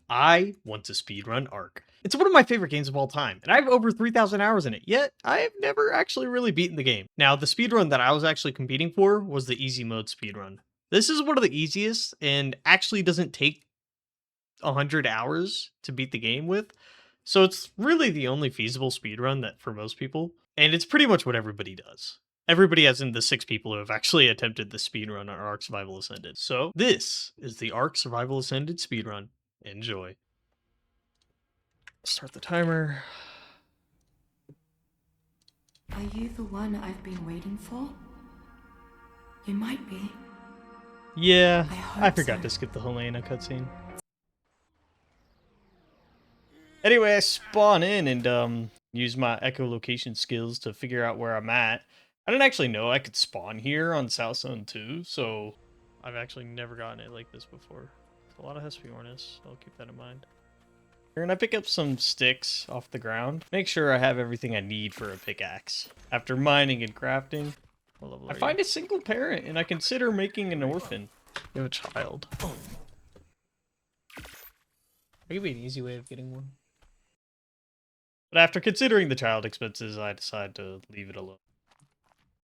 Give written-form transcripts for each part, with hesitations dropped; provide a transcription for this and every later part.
I want to speedrun Ark. It's one of my favorite games of all time, and I have over 3,000 hours in it, yet I have never actually really beaten the game. Now, the speedrun that I was actually competing for was the easy mode speedrun. This is one of the easiest and actually doesn't take 100 hours to beat the game with. So it's really the only feasible speedrun that for most people. And it's pretty much what everybody does. Everybody, as in the 6 people who have actually attempted the speedrun on Ark Survival Ascended. So this is the Ark Survival Ascended speedrun. Enjoy. Start the timer. Are you the one I've been waiting for? You might be. Yeah, I hope forgot so. to skip the Helena cutscene. Anyway, I spawn in and use my echolocation skills to figure out where I'm at. I didn't actually know I could spawn here on South Zone 2, so I've actually never gotten it like this before. It's a lot of Hesperornis, so I'll keep that in mind. And I pick up some sticks off the ground. Make sure I have everything I need for a pickaxe. After mining and crafting, I find a single parent and I consider making an orphan. You have a child. That could be an easy way of getting one. But after considering the child expenses, I decide to leave it alone.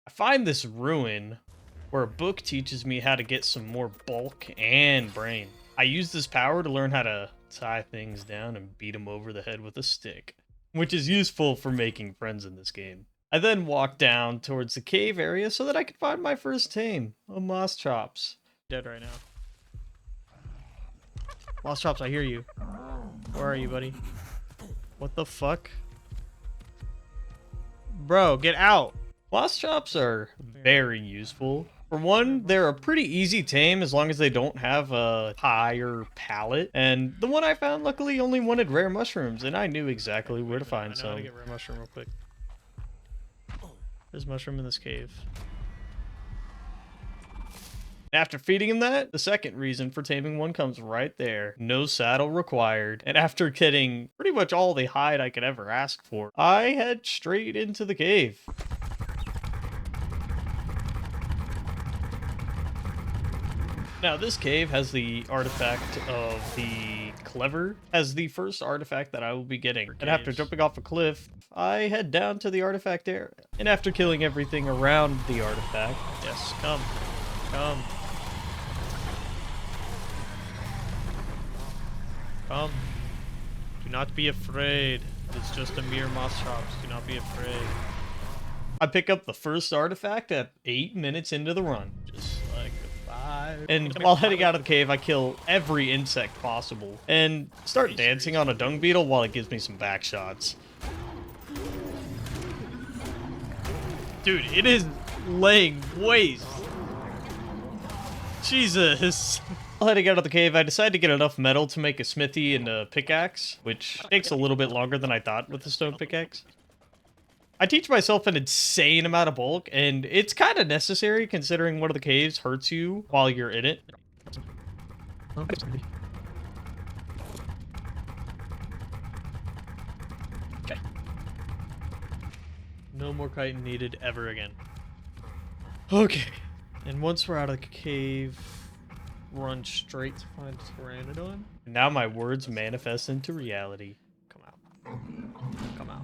I find this ruin where a book teaches me how to get some more bulk and brain. I use this power to learn how to tie things down and beat them over the head with a stick, which is useful for making friends in this game. I then walk down towards the cave area so that I can find my first tame, a Moss Chops. Dead right now. Moss Chops, I hear you. Where are you, buddy? What the fuck? Bro, get out! Moss Chops are very useful. For one, they're a pretty easy tame as long as they don't have a higher palate. And the one I found luckily only wanted rare mushrooms, and I knew exactly where to find some. I know how to get rare mushroom real quick. There's mushroom in this cave. After feeding him that, the second reason for taming one comes right there. No saddle required. And after getting pretty much all the hide I could ever ask for, I head straight into the cave. Now, this cave has the artifact of the Clever as the first artifact that I will be getting. And after jumping off a cliff, I head down to the artifact area. And after killing everything around the artifact, yes, come. Come. Do not be afraid. It's just a mere Moss Chops. Do not be afraid. I pick up the first artifact at 8 minutes into the run. Just like a 5. And while heading out of the cave, I kill every insect possible. And start dancing on a dung beetle while it gives me some back shots. Dude, it is laying waste. Jesus. While heading out of the cave, I decided to get enough metal to make a smithy and a pickaxe, which takes a little bit longer than I thought with the stone pickaxe. I teach myself an insane amount of bulk, and it's kind of necessary considering one of the caves hurts you while you're in it. Okay. No more chitin needed ever again. Okay. And once we're out of the cave, run straight to find Pteranodon. And now my words manifest into reality. Come out. Come out.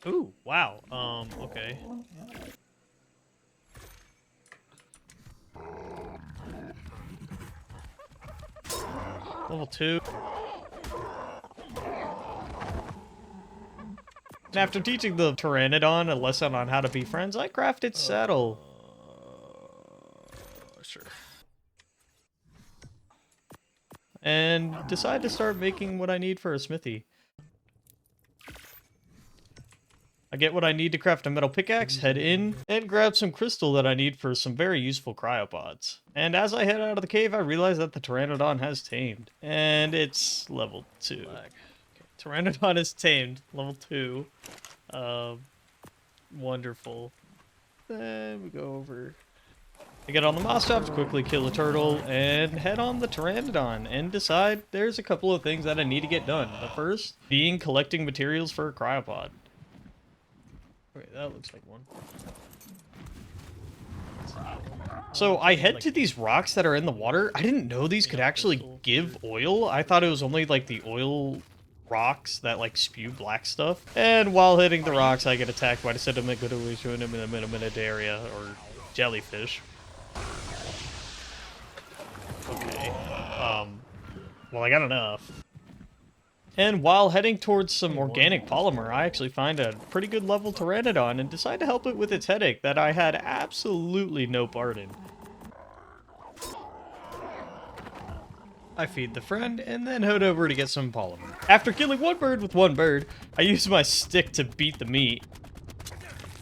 Ooh, wow. Okay. Level 2. And after teaching the Pteranodon a lesson on how to be friends, I craft its saddle. Sure. And decide to start making what I need for a smithy. I get what I need to craft a metal pickaxe, head in, and grab some crystal that I need for some very useful cryopods. And as I head out of the cave, I realize that the Pteranodon has tamed. And it's level 2. Okay. Pteranodon is tamed, level 2. Wonderful. Then we go over. I get on the Moss Chops, quickly kill a turtle, and head on the Pteranodon, and decide there's a couple of things that I need to get done. The first being collecting materials for a cryopod. Okay, that looks like one. Let's So I head to these rocks that are in the water. I didn't know these could actually give oil. I thought it was only like the oil rocks that like spew black stuff. And while hitting the rocks, I get attacked by the Sedimentaria or jellyfish. Okay. Well, I got enough. And while heading towards some organic polymer, I actually find a pretty good level Pteranodon and decide to help it with its headache that I had absolutely no part in. I feed the friend, and then head over to get some polymer. After killing one bird with one bird, I use my stick to beat the meat.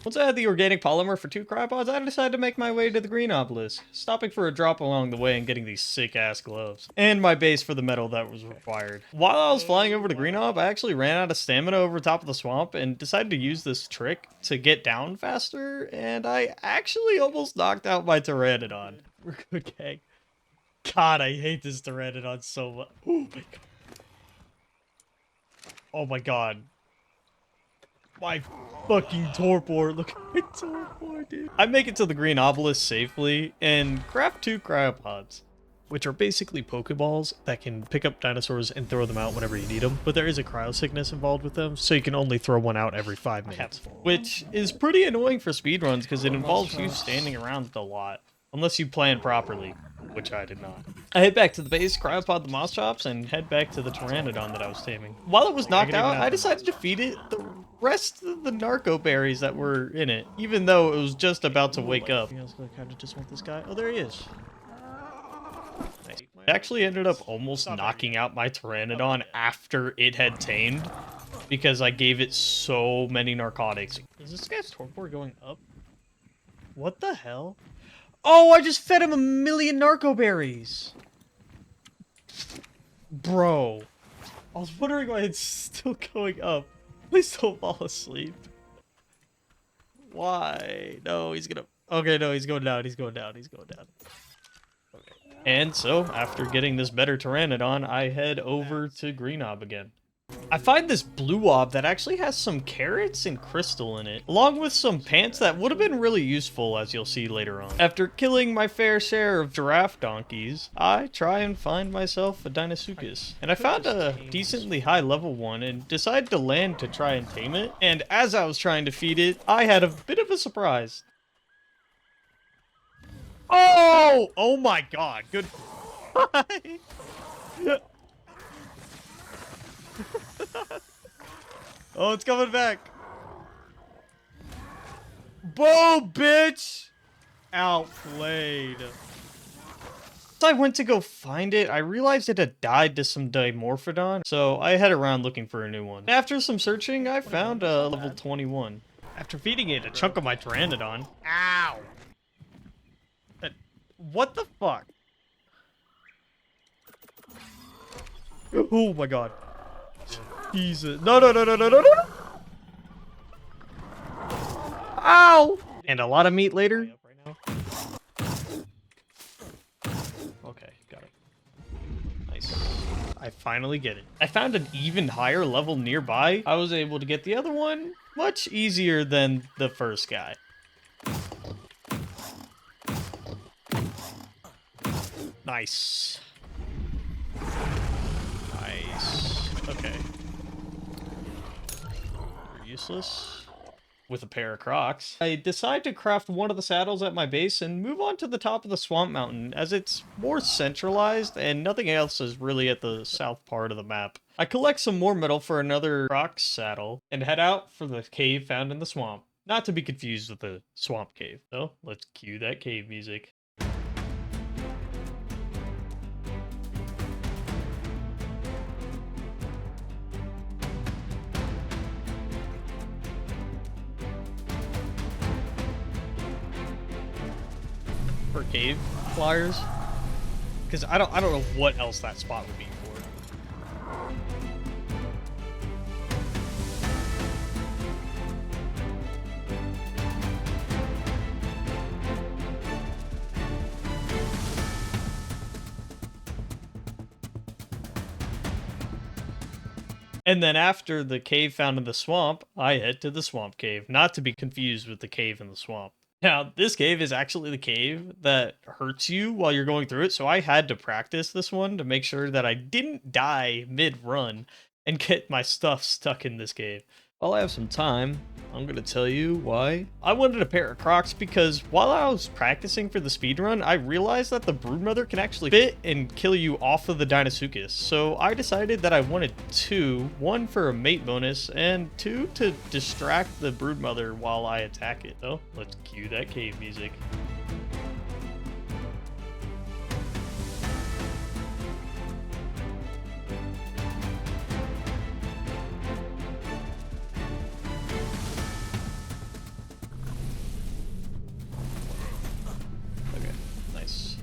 Once I had the organic polymer for 2 cryopods, I decided to make my way to the green obelisk, stopping for a drop along the way and getting these sick-ass gloves, and my base for the metal that was required. While I was flying over to Green Ob, I actually ran out of stamina over top of the swamp and decided to use this trick to get down faster, and I actually almost knocked out my Pteranodon. We're good, gang. God, I hate this Pteranodon so much. Oh my god. Oh my god. My fucking torpor. Look at my torpor, dude. I make it to the green obelisk safely and craft 2 cryopods, which are basically Pokeballs that can pick up dinosaurs and throw them out whenever you need them. But there is a cryo sickness involved with them, so you can only throw one out every 5 minutes. Which is pretty annoying for speedruns because it involves you standing around a lot. Unless you plan properly, which I did not. I head back to the base, cryopod the moss chops, and head back to the Pteranodon that I was taming. While it was knocked out, I decided to feed it the rest of the narco berries that were in it, even though it was just about to wake up. I kind of just want this guy. Oh, there he is. I actually ended up almost knocking out my Pteranodon after it had tamed, because I gave it so many narcotics. Is this guy's torpor going up? What the hell? Oh, I just fed him 1,000,000 narco berries. Bro. I was wondering why it's still going up. Please don't fall asleep. Why? No, he's gonna... Okay, no, he's going down. He's going down. He's going down. Okay. And so, after getting this better Pteranodon, I head over to Green Ob again. I find this blue ob that actually has some carrots and crystal in it, along with some pants that would have been really useful, as you'll see later on. After killing my fair share of giraffe donkeys, I try and find myself a Deinosuchus. And I found a decently high level one and decided to land to try and tame it. And as I was trying to feed it, I had a bit of a surprise. Oh! Oh my god, good. Oh, it's coming back. Boom, bitch! Outplayed. As I went to go find it, I realized it had died to some Dimorphodon, so I head around looking for a new one. After some searching, I found a level 21. After feeding it a chunk of my Pteranodon. Ow! What the fuck? Oh my god. Jesus. No, no, no, no, no, no, no. Ow! And a lot of meat later. Okay, got it. Nice. I finally get it. I found an even higher level nearby. I was able to get the other one much easier than the first guy. Nice. Nice. Okay. You're useless. With a pair of Crocs. I decide to craft one of the saddles at my base and move on to the top of the swamp mountain, as it's more centralized and nothing else is really at the south part of the map. I collect some more metal for another Crocs saddle and head out for the cave found in the swamp. Not to be confused with the swamp cave. So let's cue that cave music. For cave flyers, because I don't know what else that spot would be for. And then after the cave found in the swamp, I head to the swamp cave, not to be confused with the cave in the swamp. Now, this cave is actually the cave that hurts you while you're going through it, so I had to practice this one to make sure that I didn't die mid-run and get my stuff stuck in this cave. While I have some time, I'm going to tell you why. I wanted a pair of Crocs because while I was practicing for the speedrun, I realized that the Broodmother can actually fit and kill you off of the Deinosuchus. So I decided that I wanted two, one for a mate bonus, and two to distract the Broodmother while I attack it. So let's cue that cave music. Okay, nice.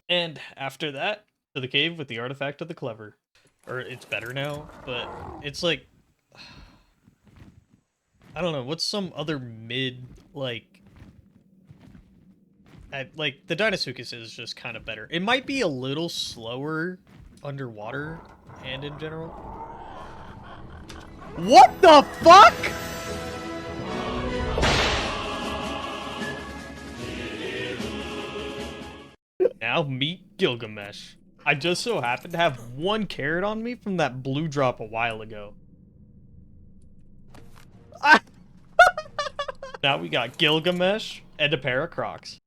And after that, to the cave with the artifact of the clever. Or it's better now, but it's like, I don't know, what's some other mid, like the Deinosuchus is just kind of better. It might be a little slower underwater and in general. What the fuck? Now meet Gilgamesh. I just so happen to have one carrot on me from that blue drop a while ago. Now we got Gilgamesh and a pair of Crocs.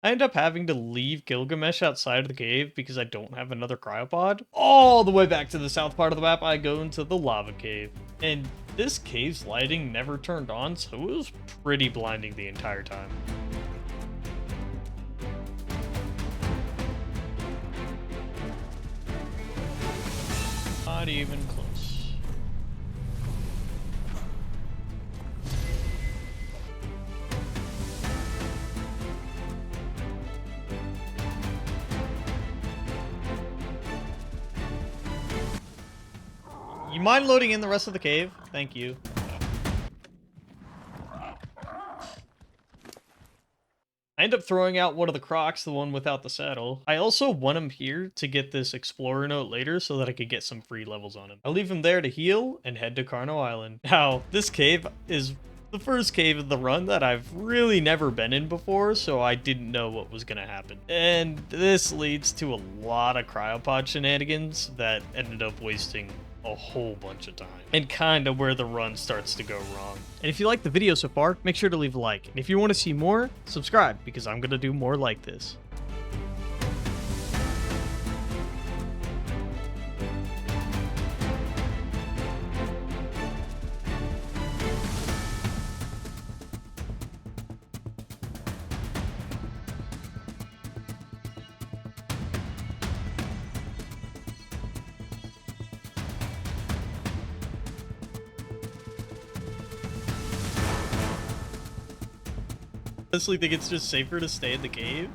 I end up having to leave Gilgamesh outside of the cave because I don't have another cryopod. All the way back to the south part of the map, I go into the lava cave. And this cave's lighting never turned on, so it was pretty blinding the entire time. Not even close. You mind loading in the rest of the cave? Thank you. I end up throwing out one of the Crocs, the one without the saddle. I also want him here to get this explorer note later so that I could get some free levels on him. I leave him there to heal and head to Carno Island. Now, this cave is the first cave of the run that I've really never been in before, so I didn't know what was gonna happen. And this leads to a lot of cryopod shenanigans that ended up wasting a whole bunch of time, and kind of where the run starts to go wrong. And if you like the video so far, make sure to leave a like. And if you want to see more, subscribe, because I'm gonna do more like this. Honestly think it's just safer to stay in the cave.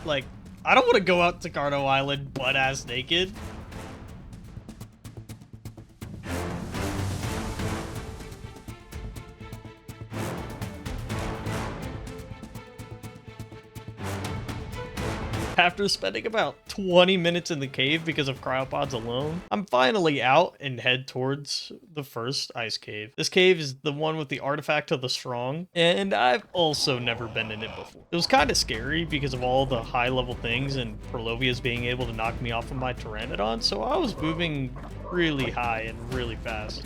Like, I don't want to go out to Carno Island butt-ass naked. after spending about 20 minutes in the cave because of cryopods alone, I'm finally out and head towards the first ice cave. This cave is the one with the artifact of the strong, and I've also never been in it before. It was kind of scary because of all the high level things and Perlovia's being able to knock me off of my Pteranodon, so I was moving really high and really fast.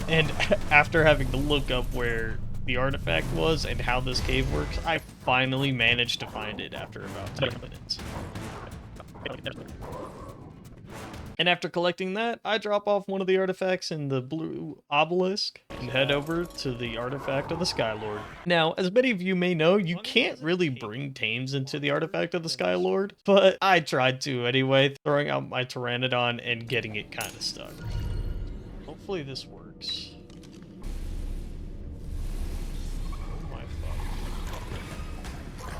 And after having to look up where the artifact was and how this cave works, I finally managed to find it after about 10 minutes. And after collecting that, I drop off one of the artifacts in the blue obelisk and head over to the artifact of the Skylord. Now, as many of you may know, you can't really bring tames into the artifact of the Skylord, but I tried to anyway, throwing out my Pteranodon and getting it kind of stuck. Hopefully this works. Oh my fuck.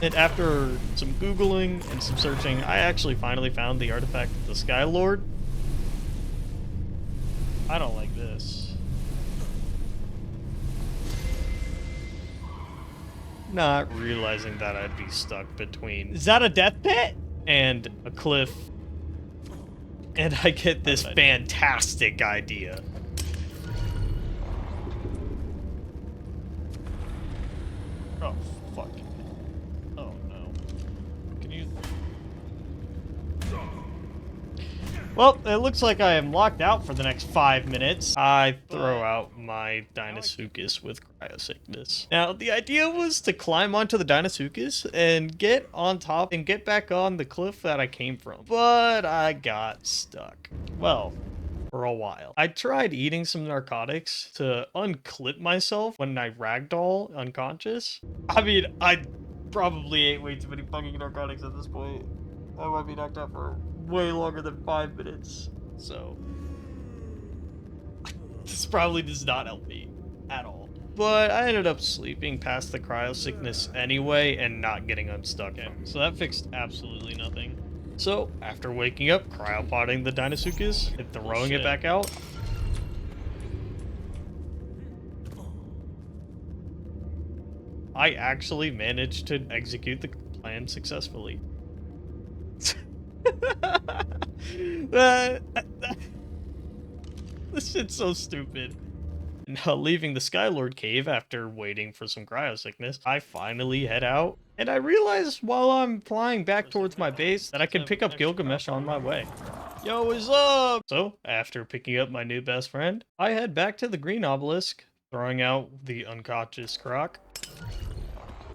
And after some Googling and some searching, I actually finally found the artifact of the Skylord. I don't like this. Not realizing that I'd be stuck between... Is that a death pit? And a cliff. And I get this fantastic idea. Oh, fuck. Oh, no. Can you... Well, it looks like I am locked out for the next 5 minutes. I throw out my Deinosuchus with cryosickness. Now, the idea was to climb onto the Deinosuchus and get on top and get back on the cliff that I came from. But I got stuck. Well, for a while. I tried eating some narcotics to unclip myself when I ragdoll unconscious. I mean, I probably ate way too many fucking narcotics at this point. I might be knocked out for way longer than 5 minutes, so this probably does not help me at all. But I ended up sleeping past the cryo sickness anyway and not getting unstuck. So that fixed absolutely nothing. So after waking up, cryopodding the Deinosuchus and throwing it back out, I actually managed to execute the plan successfully. This shit's so stupid. Now, leaving the Skylord cave after waiting for some cryosickness, I finally head out, and I realize while I'm flying back towards my base that I can pick up Gilgamesh on my way. Yo, what's up? So, after picking up my new best friend, I head back to the green obelisk, throwing out the unconscious croc.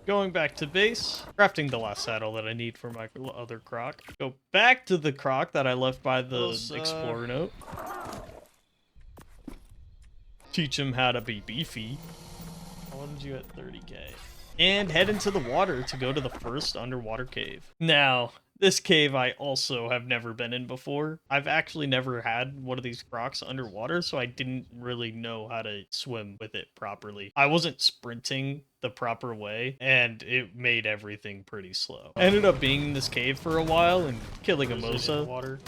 Going back to base, crafting the last saddle that I need for my other croc. Go back to the croc that I left by the explorer note. Teach him how to be beefy. I wanted you at 30k. And head into the water to go to the first underwater cave. Now, this cave I also have never been in before. I've actually never had one of these crocs underwater, so I didn't really know how to swim with it properly. I wasn't sprinting the proper way, and it made everything pretty slow. I ended up being in this cave for a while and killing a Mosa. Water.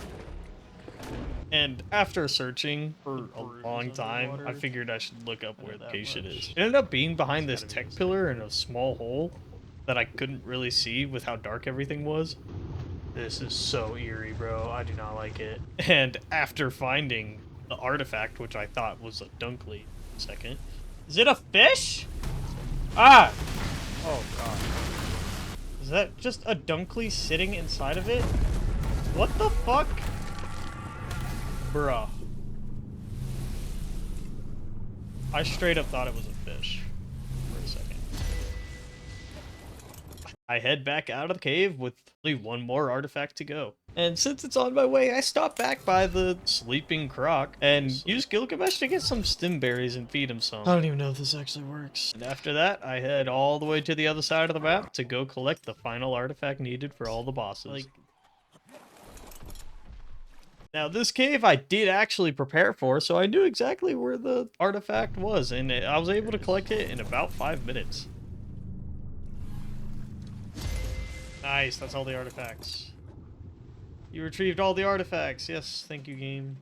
And after searching for a long time, I figured I should look up where the cave shit is. It ended up being behind this tech pillar in a small hole that I couldn't really see with how dark everything was. This is so eerie, bro. I do not like it. And after finding the artifact, which I thought was a Dunkley, second. Is it a fish? Ah! Oh, God. Is that just a Dunkley sitting inside of it? What the fuck? Bruh. I straight up thought it was a fish for a second. I head back out of the cave with only one more artifact to go. And since it's on my way, I stop back by the sleeping croc and use Gilgamesh to get some stim berries and feed him some. I don't even know if this actually works. And after that, I head all the way to the other side of the map to go collect the final artifact needed for all the bosses. Now, this cave I did actually prepare for, so I knew exactly where the artifact was, and I was able to collect it in about 5 minutes. Nice, that's all the artifacts. You retrieved all the artifacts. Yes, thank you, game.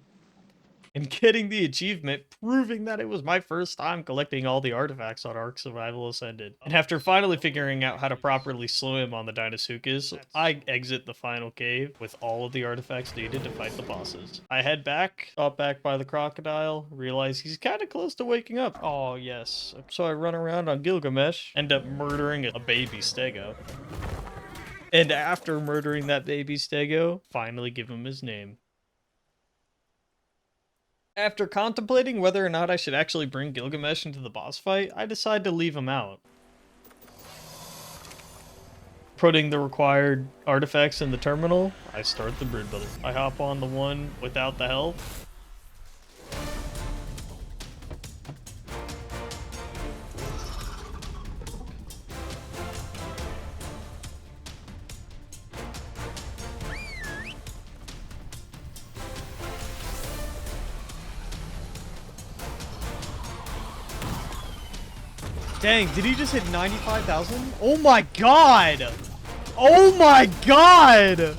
And getting the achievement, proving that it was my first time collecting all the artifacts on Ark Survival Ascended. And after finally figuring out how to properly swim on the Deinosuchus, I exit the final cave with all of the artifacts needed to fight the bosses. I head back, stop back by the crocodile, realize he's kind of close to waking up. Oh, yes. So I run around on Gilgamesh, end up murdering a baby stego. And after murdering that baby stego, finally give him his name. After contemplating whether or not I should actually bring Gilgamesh into the boss fight, I decide to leave him out. Putting the required artifacts in the terminal, I start the brood builder. I hop on the one without the health. Dang, did he just hit 95,000? Oh my god! Oh my god!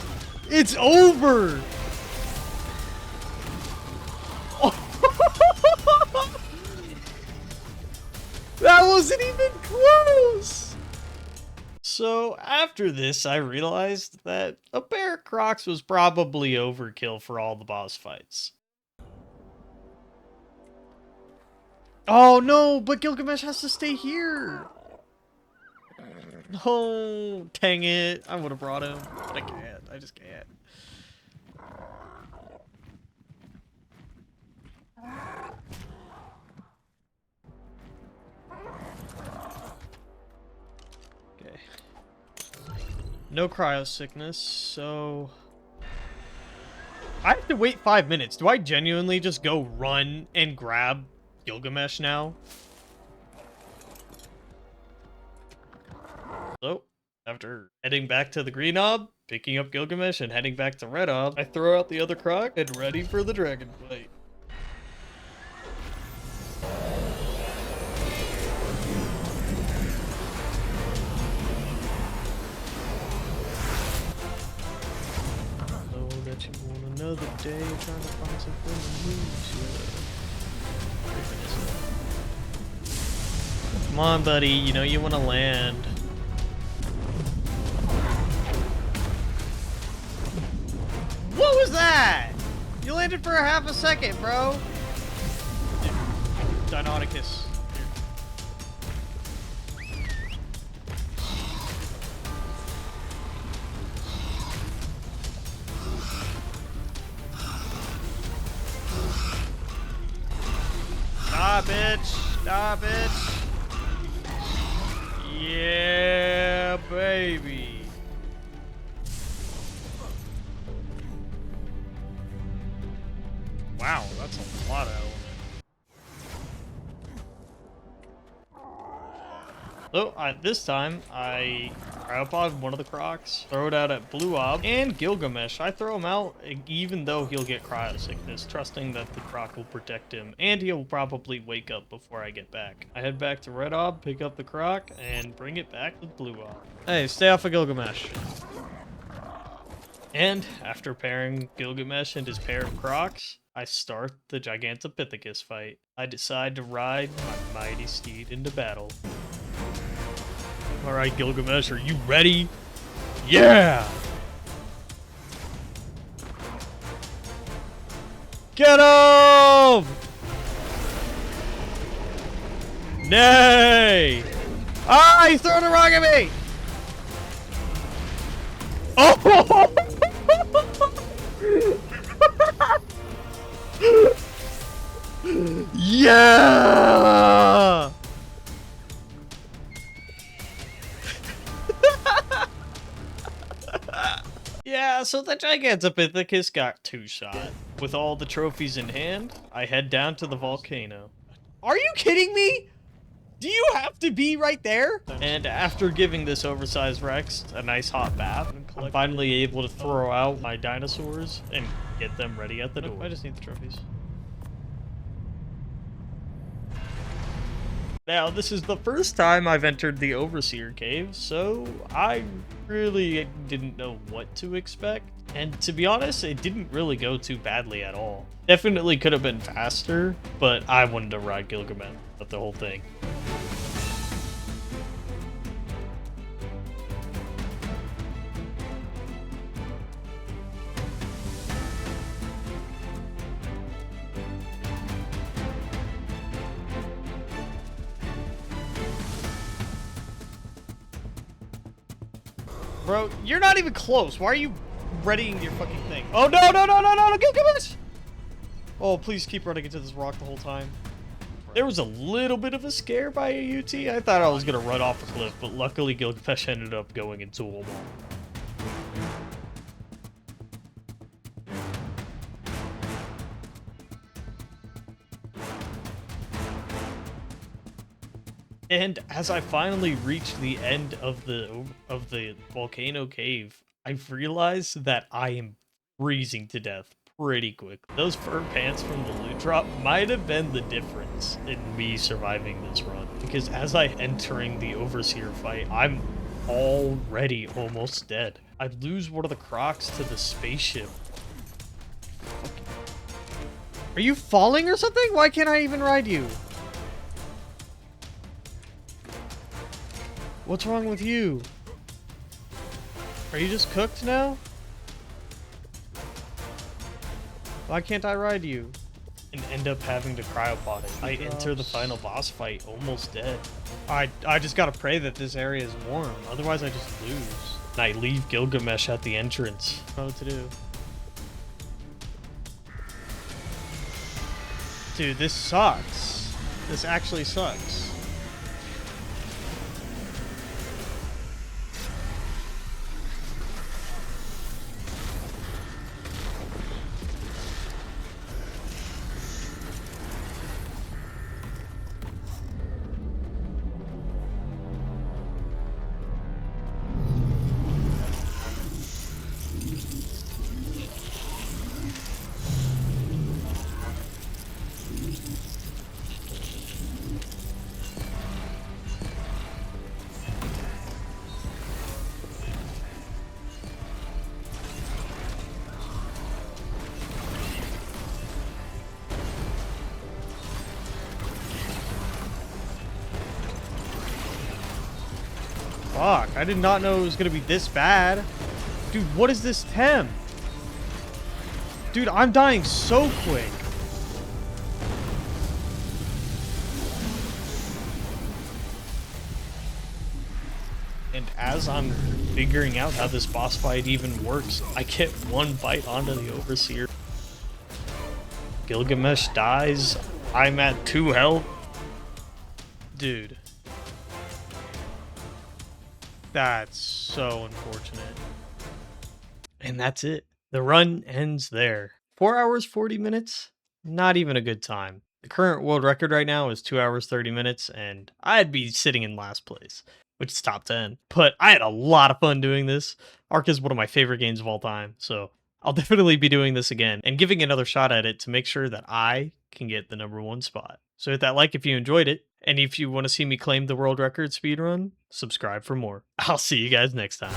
It's over! That wasn't even close! So, after this, I realized that a pair of Crocs was probably overkill for all the boss fights. Oh no, but Gilgamesh has to stay here. Oh, dang it. I would have brought him, but I can't. I just can't. Okay. No cryo sickness, so I have to wait 5 minutes. Do I genuinely just go run and grab Gilgamesh now? So, after heading back to the green ob, picking up Gilgamesh, and heading back to red ob, I throw out the other croc and ready for the dragon fight. Know that you want another day trying to find something to lose. Come on, buddy. You know you want to land. What was that? You landed for a half a second, bro. Deinonychus. Nah, bitch. Nah, bitch. Yeah, baby. Wow, that's a lot of element. So, this time, I Cryopod one of the crocs, throw it out at Blue Ob, and Gilgamesh. I throw him out even though he'll get cryo sickness, trusting that the croc will protect him, and he'll probably wake up before I get back. I head back to Red Ob, pick up the croc, and bring it back to Blue Ob. Hey, stay off of Gilgamesh. And after pairing Gilgamesh and his pair of crocs, I start the Gigantopithecus fight. I decide to ride my mighty steed into battle. Alright, Gilgamesh, are you ready? Yeah! Get him! Nay! Ah, he's throwing a rock at me! Oh! Yeah! Yeah, so the Gigantopithecus got two-shot. With all the trophies in hand, I head down to the volcano. Are you kidding me? Do you have to be right there? And after giving this oversized Rex a nice hot bath, I'm finally able to throw out my dinosaurs and get them ready at the door. I just need the trophies. Now, this is the first time I've entered the Overseer Cave, so I really didn't know what to expect. And to be honest, it didn't really go too badly at all. Definitely could have been faster, but I wanted to ride Gilgamesh with the whole thing. Bro, you're not even close. Why are you readying your fucking thing? Oh, no, no, no, no, no, no, Gilgamesh! Oh, please keep running into this rock the whole time. There was a little bit of a scare by AUT. I thought I was going to run off a cliff, but luckily Gilgamesh ended up going into a wall. And as I finally reached the end of the volcano cave, I've realized that I am freezing to death pretty quick. Those fur pants from the loot drop might have been the difference in me surviving this run. Because as I entering the Overseer fight, I'm already almost dead. I lose one of the crocs to the spaceship. Are you falling or something? Why can't I even ride you? What's wrong with you? Are you just cooked now? Why can't I ride you? And end up having to cryopod it. I enter the final boss fight almost dead. I just gotta pray that this area is warm, otherwise I just lose. And I leave Gilgamesh at the entrance. I don't know what to do. Dude, this sucks. This actually sucks. Fuck, I did not know it was gonna be this bad. Dude, what is this tem? Dude, I'm dying so quick. And as I'm figuring out how this boss fight even works, I get one bite onto the Overseer. Gilgamesh dies. I'm at 2 health. Dude. That's so unfortunate. And that's it. The run ends there. 4 hours, 40 minutes? Not even a good time. The current world record right now is 2 hours, 30 minutes, and I'd be sitting in last place, which is top 10. But I had a lot of fun doing this. Ark is one of my favorite games of all time, so I'll definitely be doing this again and giving another shot at it to make sure that I can get the #1 spot. So hit that like if you enjoyed it, and if you want to see me claim the world record speedrun, subscribe for more. I'll see you guys next time.